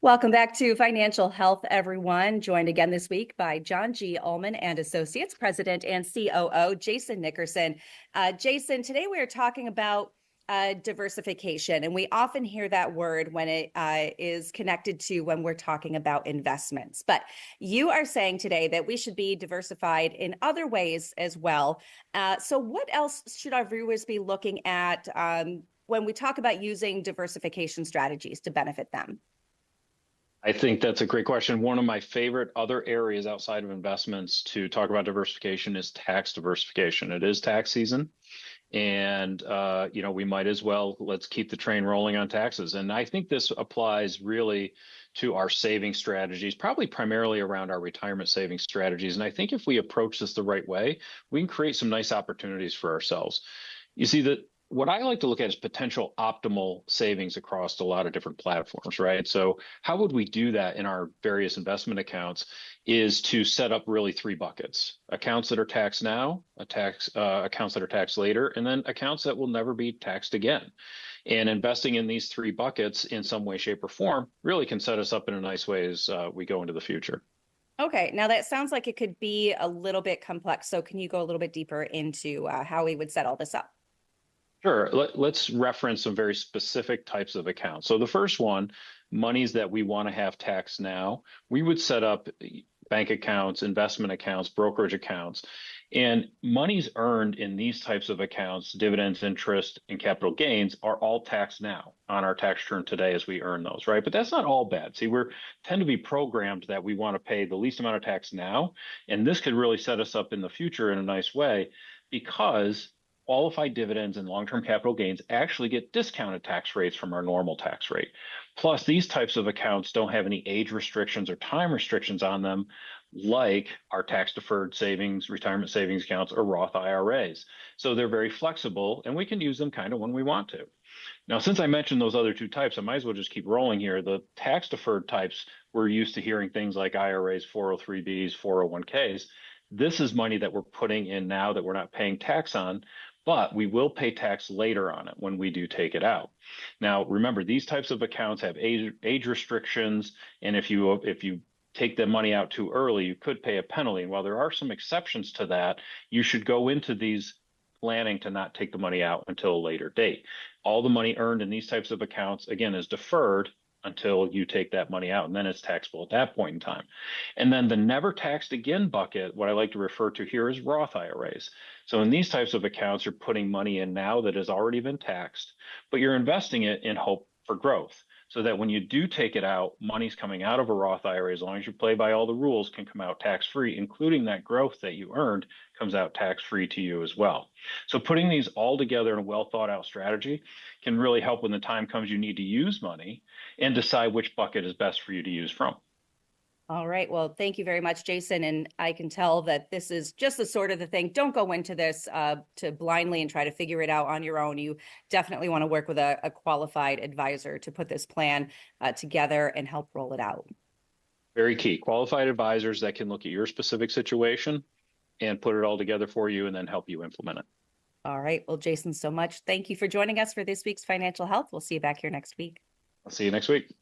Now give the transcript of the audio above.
Welcome back to Financial Health, everyone. Joined again this week by John G. Ullman and Associates, President and COO, Jason Nickerson. Jason, today we are talking about diversification, and we often hear that word when it is connected to when we're talking about investments. But you are saying today that we should be diversified in other ways as well. So what else should our viewers be looking at when we talk about using diversification strategies to benefit them? I think that's a great question. One of my favorite other areas outside of investments to talk about diversification is tax diversification. It is tax season, and we might as well let's keep the train rolling on taxes. And I think this applies really to our saving strategies, probably primarily around our retirement saving strategies. And I think if we approach this the right way, we can create some nice opportunities for ourselves. You see that what I like to look at is potential optimal savings across a lot of different platforms, right? So how would we do that in our various investment accounts is to set up really three buckets: accounts that are taxed now, accounts that are taxed later, and then accounts that will never be taxed again. And investing in these three buckets in some way, shape, or form really can set us up in a nice way as we go into the future. Okay, now that sounds like it could be a little bit complex. So can you go a little bit deeper into how we would set all this up? Sure. Let's reference some very specific types of accounts. So the first one, monies that we want to have taxed now, we would set up bank accounts, investment accounts, brokerage accounts, and monies earned in these types of accounts, dividends, interest, and capital gains are all taxed now on our tax return today as we earn those, right? But that's not all bad. See, we tend to be programmed that we want to pay the least amount of tax now, and this could really set us up in the future in a nice way because qualified dividends and long-term capital gains actually get discounted tax rates from our normal tax rate. Plus, these types of accounts don't have any age restrictions or time restrictions on them, like our tax-deferred savings, retirement savings accounts, or Roth IRAs. So they're very flexible, and we can use them kind of when we want to. Now, since I mentioned those other two types, I might as well just keep rolling here. The tax-deferred types, we're used to hearing things like IRAs, 403Bs, 401Ks. This is money that we're putting in now that we're not paying tax on, but we will pay tax later on it when we do take it out. Now, remember, these types of accounts have age restrictions, and if you take the money out too early, you could pay a penalty. And while there are some exceptions to that, you should go into these planning to not take the money out until a later date. All the money earned in these types of accounts, again, is deferred until you take that money out, and then it's taxable at that point in time. And then the never taxed again bucket, what I like to refer to here is Roth IRAs. So in these types of accounts, you're putting money in now that has already been taxed, but you're investing it in hope for growth, so that when you do take it out, money's coming out of a Roth IRA, as long as you play by all the rules, can come out tax-free, including that growth that you earned comes out tax-free to you as well. So putting these all together in a well thought out strategy can really help when the time comes you need to use money and decide which bucket is best for you to use from. All right. Well, thank you very much, Jason. And I can tell that this is just the sort of the thing. Don't go into this to blindly and try to figure it out on your own. You definitely want to work with a qualified advisor to put this plan together and help roll it out. Very key. Qualified advisors that can look at your specific situation and put it all together for you and then help you implement it. All right. Well, Jason, so much. Thank you for joining us for this week's Financial Health. We'll see you back here next week. I'll see you next week.